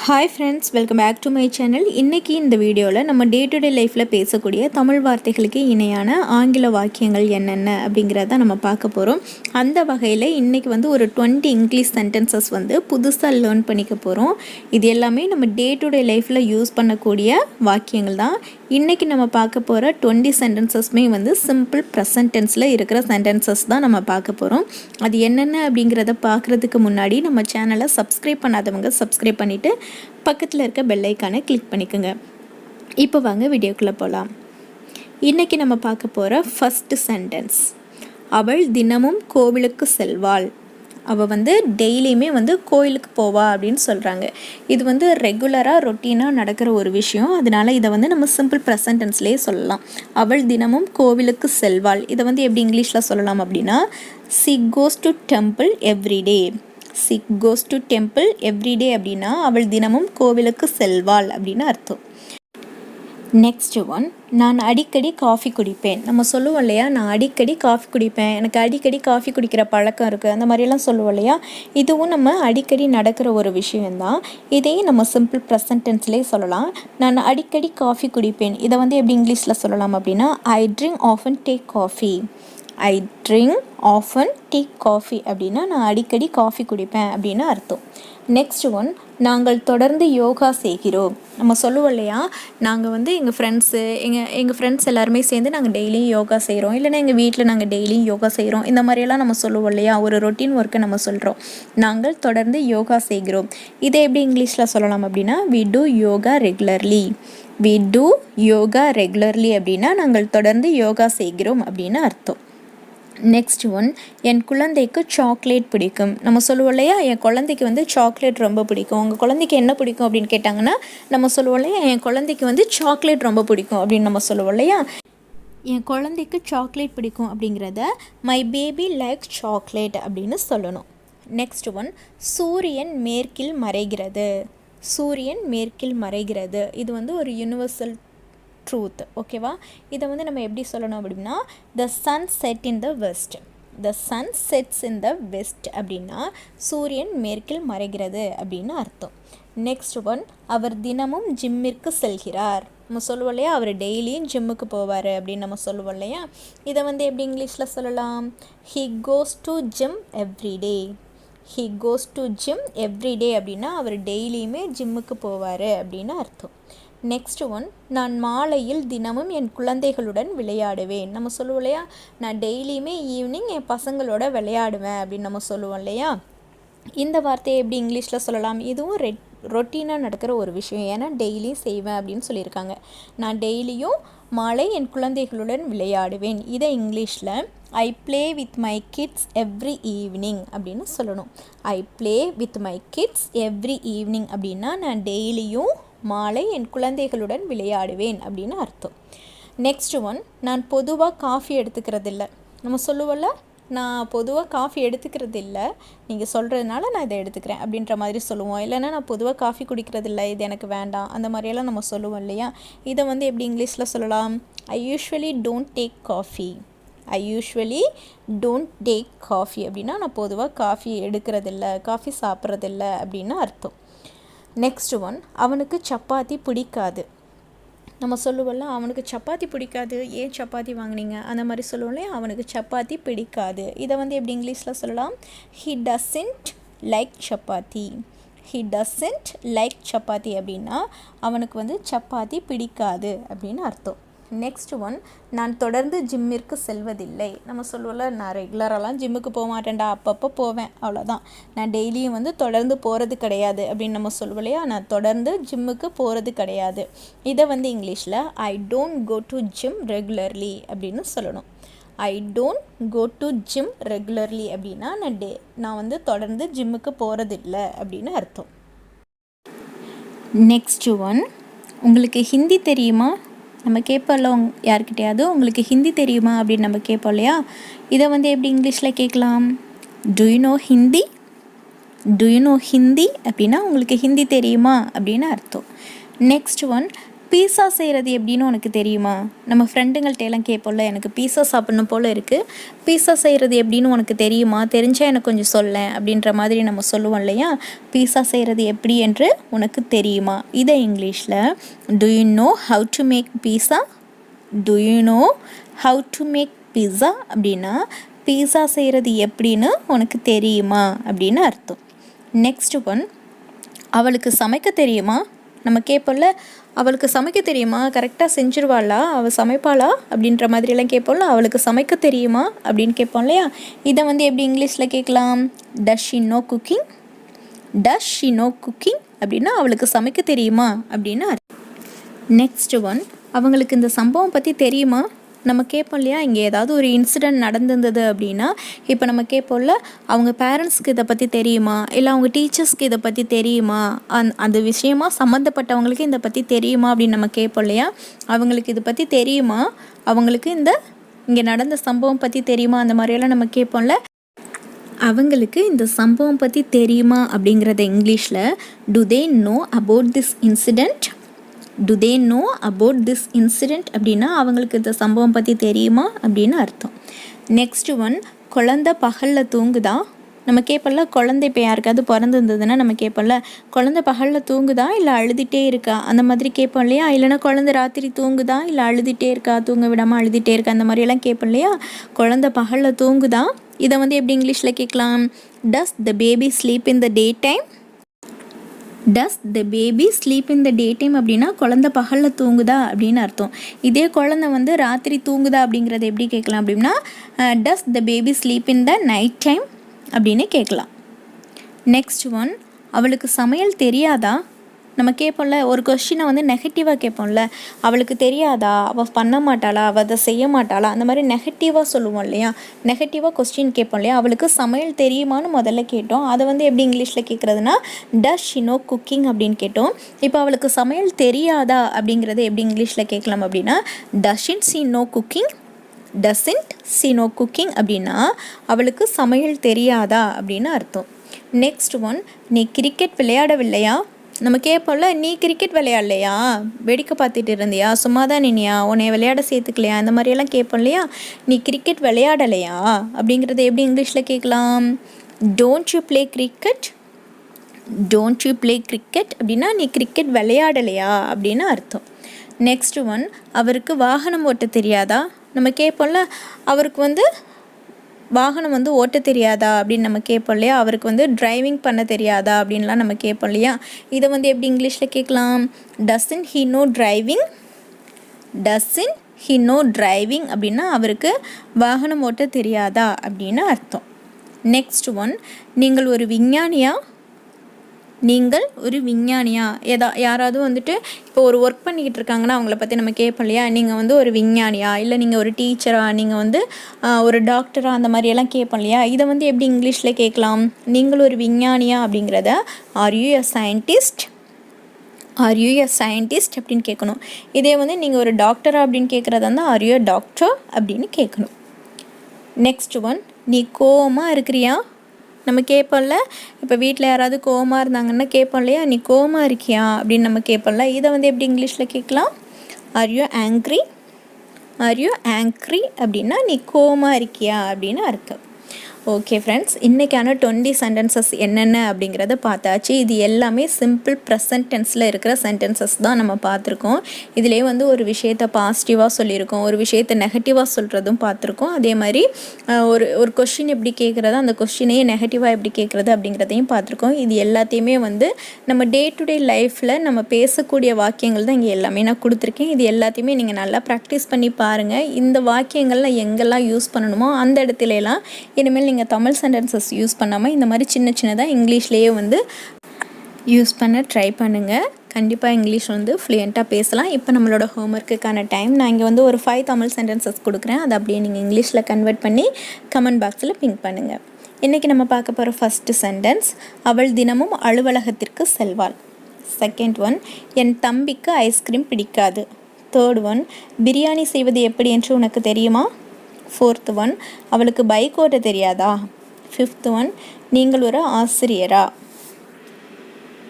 Hi friends, welcome back to my channel. இன்றைக்கி இந்த வீடியோவில் நம்ம டே டு டே லைஃப்பில் பேசக்கூடிய தமிழ் வார்த்தைகளுக்கு இணையான ஆங்கில வாக்கியங்கள் என்னென்ன அப்படிங்கிறத நம்ம பார்க்க போகிறோம். அந்த வகையில் இன்றைக்கி ஒரு 20 இங்கிலீஷ் சென்டென்சஸ் புதுசாக லேர்ன் பண்ணிக்க போகிறோம். இது எல்லாமே நம்ம டே டு டே லைஃப்பில் யூஸ் பண்ணக்கூடிய வாக்கியங்கள் தான். இன்றைக்கி நம்ம பார்க்க போகிற 20 சென்டென்சஸ்மே சிம்பிள் ப்ரெசன்ட் டென்ஸில் இருக்கிற சென்டென்சஸ் தான் நம்ம பார்க்க போகிறோம். அது என்னென்ன அப்படிங்கிறத பார்க்குறதுக்கு முன்னாடி நம்ம சேனலை சப்ஸ்கிரைப் பண்ணாதவங்க சப்ஸ்கிரைப் பண்ணிவிட்டு பக்கத்தில் இருக்க பெல் ஐக்கானை கிளிக் பண்ணிக்கோங்க. இப்போ வாங்க வீடியோக்குள்ளே போகலாம். இன்றைக்கி நம்ம பார்க்க போகிற ஃபஸ்ட்டு சென்டென்ஸ், அவள் தினமும் கோவிலுக்கு செல்வாள். அவள் டெய்லியுமே கோயிலுக்கு போவா அப்படின்னு சொல்கிறாங்க. இது ரெகுலராக ரொட்டீனாக நடக்கிற ஒரு விஷயம். அதனால் இதை நம்ம சிம்பிள் ப்ரெசன்ட் டென்ஸ்லேயே சொல்லலாம். அவள் தினமும் கோவிலுக்கு செல்வாள். இதை எப்படி இங்கிலீஷில் சொல்லலாம் அப்படின்னா, she goes to temple every day. she goes to temple every day அப்படின்னா அவள் தினமும் கோவிலுக்கு செல்வாள் அப்படின்னு அர்த்தம். நெக்ஸ்ட் ஒன், நான் அடிக்கடி காஃபி குடிப்பேன். நம்ம சொல்லுவோம் இல்லையா, நான் அடிக்கடி காஃபி குடிப்பேன், எனக்கு அடிக்கடி காஃபி குடிக்கிற பழக்கம் இருக்குது, அந்த மாதிரியெல்லாம் சொல்லுவோம் இல்லையா. இதுவும் நம்ம அடிக்கடி நடக்கிற ஒரு விஷயந்தான். இதையும் நம்ம சிம்பிள் ப்ரெசன்ட் டென்ஸ்லேயே சொல்லலாம். நான் அடிக்கடி காஃபி குடிப்பேன். இதை எப்படி இங்கிலீஷில் சொல்லலாம் அப்படின்னா, I drink often take coffee. I drink often take coffee அப்படின்னா நான் அடிக்கடி காஃபி குடிப்பேன் அப்படின்னு அர்த்தம். நெக்ஸ்ட் ஒன், நாங்கள் தொடர்ந்து யோகா செய்கிறோம். நம்ம சொல்லுவோம் இல்லையா, நாங்கள் எங்கள் ஃப்ரெண்ட்ஸ் எல்லாருமே சேர்ந்து நாங்கள் டெய்லியும் யோகா செய்கிறோம், இல்லைன்னா எங்கள் வீட்டில் நாங்கள் டெய்லியும் யோகா செய்கிறோம், இந்த மாதிரியெல்லாம் நம்ம சொல்லுவோம் இல்லையா. ஒரு ரொட்டீன் ஒர்க்கை நம்ம சொல்கிறோம். நாங்கள் தொடர்ந்து யோகா செய்கிறோம். இதை எப்படி இங்கிலீஷில் சொல்லலாம் அப்படின்னா, we do yoga regularly. we do yoga regularly அப்படின்னா நாங்கள் தொடர்ந்து யோகா செய்கிறோம் அப்படின்னு அர்த்தம். நெக்ஸ்ட் ஒன், என் குழந்தைக்கு சாக்லேட் பிடிக்கும். நம்ம சொல்லுவோம் இல்லையா, என் குழந்தைக்கு சாக்லேட் ரொம்ப பிடிக்கும். உங்கள் குழந்தைக்கு என்ன பிடிக்கும் அப்படின்னு கேட்டாங்கன்னா நம்ம சொல்லுவோம் இல்லையா, என் குழந்தைக்கு சாக்லேட் ரொம்ப பிடிக்கும் அப்படின்னு நம்ம சொல்லுவோம் இல்லையா. என் குழந்தைக்கு சாக்லேட் பிடிக்கும் அப்படிங்கிறத மை பேபி லைக்ஸ் சாக்லேட் அப்படின்னு சொல்லணும். நெக்ஸ்ட் ஒன், சூரியன் மேற்கில் மறைகிறது. சூரியன் மேற்கில் மறைகிறது. இது ஒரு யூனிவர்சல் ட்ரூத், ஓகேவா. இதை நம்ம எப்படி சொல்லணும் அப்படின்னா, the sun set in the west. The sun sets in the west அப்படின்னா சூரியன் மேற்கில் மறைகிறது அப்படின்னு அர்த்தம். நெக்ஸ்ட் ஒன், அவர் தினமும் ஜிம்மிற்கு செல்கிறார். நம்ம சொல்லுவோம் இல்லையா, அவர் டெய்லியும் ஜிம்முக்கு போவார் அப்படின்னு நம்ம சொல்லுவோம் இல்லையா. இதை எப்படி இங்கிலீஷில் சொல்லலாம், he goes to gym everyday. He goes to gym everyday அப்படின்னா அவர் டெய்லியுமே ஜிம்முக்கு போவார் அப்படின்னு அர்த்தம். நெக்ஸ்ட் ஒன், நான் மாலையில் தினமும் என் குழந்தைகளுடன் விளையாடுவேன். நம்ம சொல்லுவோம் இல்லையா, நான் டெய்லியுமே ஈவினிங் என் பசங்களோட விளையாடுவேன் அப்படின்னு நம்ம சொல்லுவோம் இல்லையா. இந்த வார்த்தையை எப்படி இங்கிலீஷில் சொல்லலாம், இதுவும் ரொட்டீனாக நடக்கிற ஒரு விஷயம், ஏன்னா டெய்லியும் செய்வேன் அப்படின்னு சொல்லியிருக்காங்க. நான் டெய்லியும் மாலை என் குழந்தைகளுடன் விளையாடுவேன். இதை இங்கிலீஷில் ஐ play with my kids every evening அப்படின்னு சொல்லணும். ஐ play with my kids every evening அப்படின்னா நான் டெய்லியும் மாலை என் குழந்தைகளுடன் விளையாடுவேன் அப்படின்னு அர்த்தம். நெக்ஸ்ட் ஒன், நான் பொதுவாக காஃபி எடுத்துக்கிறதில்ல. நம்ம சொல்லுவோம்ல, நான் பொதுவாக காஃபி எடுத்துக்கிறதில்ல, நீங்கள் சொல்கிறதுனால நான் இதை எடுத்துக்கிறேன் அப்படின்ற மாதிரி சொல்லுவோம். இல்லைன்னா நான் பொதுவாக காஃபி குடிக்கிறதில்ல, இது எனக்கு வேண்டாம், அந்த மாதிரியெல்லாம் நம்ம சொல்லுவோம் இல்லையா. இதை எப்படி இங்கிலீஷில் சொல்லலாம், ஐ usually don't take coffee. I usually don't take coffee அப்படின்னா நான் பொதுவாக காஃபி எடுக்கிறதில்ல, காஃபி சாப்பிட்றதில்ல அப்படின்னு அர்த்தம். நெக்ஸ்ட் ஒன், அவனுக்கு சப்பாத்தி பிடிக்காது. நம்ம சொல்லுவோம்ல, அவனுக்கு சப்பாத்தி பிடிக்காது, ஏன் சப்பாத்தி வாங்கினீங்க அந்த மாதிரி சொல்லுவோம்ல, அவனுக்கு சப்பாத்தி பிடிக்காது. இதை எப்படி இங்கிலீஷில் சொல்லலாம், he doesn't like chapati. He doesn't like chapati அப்படின்னா அவனுக்கு சப்பாத்தி பிடிக்காது அப்படின்னு அர்த்தம். நெக்ஸ்ட் ஒன், நான் தொடர்ந்து ஜிம்மிற்கு செல்வதில்லை. நம்ம சொல்லுவோம்ல, நான் ரெகுலராலாம் ஜிம்முக்கு போக மாட்டேன்டா, அப்பப்போ போவேன், அவ்வளோதான். நான் டெய்லியும் தொடர்ந்து போகிறது கிடையாது அப்படின்னு நம்ம சொல்லுவோம் இல்லையா. நான் தொடர்ந்து ஜிம்முக்கு போகிறது கிடையாது. இதை இங்கிலீஷில் I don't go to gym regularly அப்படின்னு சொல்லணும். I don't go to gym regularly அப்படின்னா நான் தொடர்ந்து ஜிம்முக்கு போகிறதில்லை அப்படின்னு அர்த்தம். நெக்ஸ்ட் ஒன், உங்களுக்கு ஹிந்தி தெரியுமா. நம்ம கேட்போம்ல, யார்கிட்டையாவது உங்களுக்கு ஹிந்தி தெரியுமா அப்படின்னு நம்ம கேட்போம் இல்லையா. இதை எப்படி இங்கிலீஷில் கேட்கலாம், to you no Hindi. To you no Hindi அப்படின்னா உங்களுக்கு ஹிந்தி தெரியுமா அப்படின்னு அர்த்தம். நெக்ஸ்ட் ஒன், பீஸா செய்கிறது எப்படின்னு உனக்கு தெரியுமா? நம்ம ஃப்ரெண்டுங்கள்ட்ட எல்லாம் கேட்போம்ல, எனக்கு பீஸா சாப்பிட்ணும் போல் இருக்குது, பீஸா செய்கிறது எப்படின்னு உனக்கு தெரியுமா, தெரிஞ்சால் எனக்கு கொஞ்சம் சொல்லேன் அப்படின்ற மாதிரி நம்ம சொல்லுவோம் இல்லையா? பீஸா செய்கிறது எப்படி என்று உனக்கு தெரியுமா? இதை இங்கிலீஷில் do you know how to make pizza, do you know how to make pizza அப்படின்னா பீஸா செய்கிறது எப்படின்னு உனக்கு தெரியுமா அப்படின்னு அர்த்தம். நெக்ஸ்ட் ஒன், அவளுக்கு சமைக்க தெரியுமா? நம்ம கேட்போம்ல, அவளுக்கு சமைக்க தெரியுமா, கரெக்டாக செஞ்சுருவாளா, அவள் சமைப்பாளா அப்படின்ற மாதிரியெல்லாம் கேட்போம்ல, அவளுக்கு சமைக்க தெரியுமா அப்படின்னு கேட்போம் இல்லையா? இதை வந்து எப்படி இங்கிலீஷில் கேட்கலாம்? Does she know cooking, does she know cooking அப்படின்னா அவளுக்கு சமைக்க தெரியுமா அப்படின்னு. நெக்ஸ்ட் ஒன், அவங்களுக்கு இந்த சம்பவம் பற்றி தெரியுமா? நம்ம கேட்போம் இல்லையா, இங்கே ஏதாவது ஒரு இன்சிடெண்ட் நடந்திருந்தது அப்படின்னா, இப்போ நம்ம கேட்போம்ல, அவங்க பேரண்ட்ஸ்க்கு இதை பற்றி தெரியுமா, இல்லை அவங்க டீச்சர்ஸ்க்கு இதை பற்றி தெரியுமா, அந்த விஷயமா சம்மந்தப்பட்டவங்களுக்கு இதை பற்றி தெரியுமா அப்படின்னு நம்ம கேட்போம் இல்லையா? அவங்களுக்கு இதை பற்றி தெரியுமா, அவங்களுக்கு இங்கே நடந்த சம்பவம் பற்றி தெரியுமா, அந்த மாதிரியெல்லாம் நம்ம கேட்போம்ல. அவங்களுக்கு இந்த சம்பவம் பற்றி தெரியுமா அப்படிங்கிறத இங்கிலீஷில் to they know about this incident, to they know about this incident அப்படின்னா அவங்களுக்கு இந்த சம்பவம் பற்றி தெரியுமா அப்படின்னு அர்த்தம். நெக்ஸ்ட் ஒன், குழந்தை பகலில் தூங்குதா? நம்ம கேட்போம்ல, குழந்தை இப்போ யாருக்காவது பிறந்திருந்ததுன்னா நம்ம கேட்போம்ல, குழந்தை பகலில் தூங்குதா இல்லை அழுதுகிட்டே இருக்கா, அந்த மாதிரி கேட்போம் இல்லையா? இல்லைனா குழந்தை ராத்திரி தூங்குதா இல்லை அழுதுகிட்டே இருக்கா, தூங்க விடாமல் அழுதுகிட்டே இருக்கா, அந்த மாதிரியெல்லாம் கேட்போம் இல்லையா? குழந்தை பகலில் தூங்குதா, இதை வந்து எப்படி இங்கிலீஷில் கேட்கலாம்? Does the baby sleep in the day time, does the baby sleep in the day time அப்படின்னா குழந்தை பகலில் தூங்குதா அப்படின்னு அர்த்தம். இதே குழந்தை வந்து ராத்திரி தூங்குதா அப்படிங்கிறத எப்படி கேட்கலாம் அப்படின்னா does the baby sleep in the night time அப்படின்னு கேட்கலாம். நெக்ஸ்ட் ஒன், அவளுக்கு சமையல் தெரியாதா? நம்ம கேட்போம்ல, ஒரு கொஸ்டினை வந்து நெகட்டிவாக கேட்போம்ல, அவளுக்கு தெரியாதா, அவள் பண்ண மாட்டாளா, அவள் அதை செய்ய மாட்டாளா, அந்த மாதிரி நெகட்டிவாக சொல்லுவோம் இல்லையா? நெகட்டிவாக கொஸ்டின் கேட்போம் இல்லையா? அவளுக்கு சமையல் தெரியுமான்னு முதல்ல கேட்டோம், அதை வந்து எப்படி இங்கிலீஷில் கேட்குறதுனா டஸ் ஷி நோ குக்கிங் அப்படின்னு கேட்டோம். இப்போ அவளுக்கு சமையல் தெரியாதா அப்படிங்கிறத எப்படி இங்கிலீஷில் கேட்கலாம் அப்படின்னா doesn't she know cooking, doesn't she know cooking அப்படின்னா அவளுக்கு சமையல் தெரியாதா அப்படின்னு அர்த்தம். நெக்ஸ்ட் ஒன், நீ கிரிக்கெட் விளையாடவில்லையா? நம்ம கேட்போம்ல, நீ கிரிக்கெட் விளையாடலையா, வேடிக்கை பார்த்துட்டு இருந்தியா, சும்மா தான் நினியா, உன்னை விளையாட சேர்த்துக்கலையா, இந்த மாதிரியெல்லாம் கேட்போம் இல்லையா? நீ கிரிக்கெட் விளையாடலையா அப்படிங்கிறத எப்படி இங்கிலீஷில் கேட்கலாம்? Don't you play cricket, don't you play cricket அப்படின்னா நீ கிரிக்கெட் விளையாடலையா அப்படின்னு அர்த்தம். நெக்ஸ்ட் ஒன், அவருக்கு வாகனம் ஓட்ட தெரியாதா? நம்ம கேட்போம்ல, அவருக்கு வந்து வாகனம் வந்து ஓட்ட தெரியாதா அப்படின்னு நம்ம கேட்போம் இல்லையா? அவருக்கு வந்து டிரைவிங் பண்ண தெரியாதா அப்படின்லாம் நம்ம கேட்போம் இல்லையா? இதை வந்து எப்படி இங்கிலீஷில் கேட்கலாம்? Doesn't he know driving, doesn't he know driving அப்படின்னா அவருக்கு வாகனம் ஓட்ட தெரியாதா அப்படின்னு அர்த்தம். நெக்ஸ்ட் ஒன், நீங்கள் ஒரு விஞ்ஞானியா? நீங்கள் ஒரு விஞ்ஞானியா? யாராவது வந்துட்டு இப்போ ஒரு ஒர்க் பண்ணிக்கிட்டு இருக்காங்கன்னா அவங்கள பற்றி நம்ம கேட்போம் இல்லையா? நீங்கள் வந்து ஒரு விஞ்ஞானியா, இல்லை நீங்கள் ஒரு டீச்சரா, நீங்கள் வந்து ஒரு டாக்டரா, அந்த மாதிரியெல்லாம் கேட்போம் இல்லையா? இதை வந்து எப்படி இங்கிலீஷில் கேட்கலாம்? நீங்கள் ஒரு விஞ்ஞானியா அப்படிங்கிறத are you a scientist, are you a scientist அப்படின்னு கேட்கணும். இதே வந்து நீங்கள் ஒரு டாக்டரா அப்படின்னு கேட்குறதா இருந்தால் ஆர் யூ எ டாக்டர் அப்படின்னு கேட்கணும். நெக்ஸ்ட் ஒன், நீ கோவமாக இருக்கிறியா? நம்ம கேட்போம்ல, இப்போ வீட்டில் யாராவது கோவமாக இருந்தாங்கன்னா கேட்போம் இல்லையா, நீ கோவமாக இருக்கியா அப்படின்னு நம்ம கேட்போம்ல. இதை வந்து எப்படி இங்கிலீஷில் கேட்கலாம்? Are you angry, are you angry அப்படின்னா நீ கோவமாக இருக்கியா அப்படின்னு அர்த்தம். ஓகே ஃப்ரெண்ட்ஸ், இன்றைக்கான 20 சென்டென்சஸ் என்னென்ன அப்படிங்கிறத பார்த்தாச்சு. இது எல்லாமே சிம்பிள் ப்ரெசன்ட் டென்ஸில் இருக்கிற சென்டென்சஸ் தான் நம்ம பார்த்துருக்கோம். இதிலே வந்து ஒரு விஷயத்தை பாசிட்டிவாக சொல்லியிருக்கோம், ஒரு விஷயத்தை நெகட்டிவாக சொல்கிறதும் பார்த்துருக்கோம். அதே மாதிரி ஒரு கொஷின் எப்படி கேட்குறது, அந்த கொஷினையே நெகட்டிவாக எப்படி கேட்குறது அப்படிங்கிறதையும் பார்த்துருக்கோம். இது எல்லாத்தையுமே வந்து நம்ம டே டு டே லைஃப்பில் நம்ம பேசக்கூடிய வாக்கியங்கள் தான் இங்கே எல்லாமே நான் கொடுத்துருக்கேன். இது எல்லாத்தையுமே நீங்கள் நல்லா ப்ராக்டிஸ் பண்ணி பாருங்கள். இந்த வாக்கியங்கள்லாம் எங்கெல்லாம் யூஸ் பண்ணணுமோ அந்த இடத்துலலாம் இனிமேல் நீங்கள் தமிழ் சென்டென்சஸ் யூஸ் பண்ணாமல் இந்த மாதிரி சின்ன சின்னதாக இங்கிலீஷ்லேயே வந்து யூஸ் பண்ண ட்ரை பண்ணுங்கள். கண்டிப்பாக இங்கிலீஷ் வந்து ஃப்ளூயண்ட்டாக பேசலாம். இப்போ நம்மளோட ஹோம்ஒர்க்குக்கான டைம். நான் இங்கே வந்து ஒரு 5 தமிழ் சென்டென்சஸ் கொடுக்குறேன். அதை அப்படியே நீங்கள் இங்கிலீஷில் கன்வெர்ட் பண்ணி கமெண்ட் பாக்ஸில் பிங்க் பண்ணுங்கள். இன்றைக்கி நம்ம பார்க்க போகிற ஃபஸ்ட்டு சென்டென்ஸ், அவள் தினமும் அலுவலகத்திற்கு செல்வாள். செகண்ட் ஒன், என் தம்பிக்கு ஐஸ்கிரீம் பிடிக்காது. தேர்ட் ஒன், பிரியாணி செய்வது எப்படி என்று உனக்கு தெரியுமா? ஃபோர்த் ஒன், அவளுக்கு பைக் ஓட்ட தெரியாதா? ஃபிஃப்த் ஒன், நீங்கள் ஒரு ஆசிரியரா?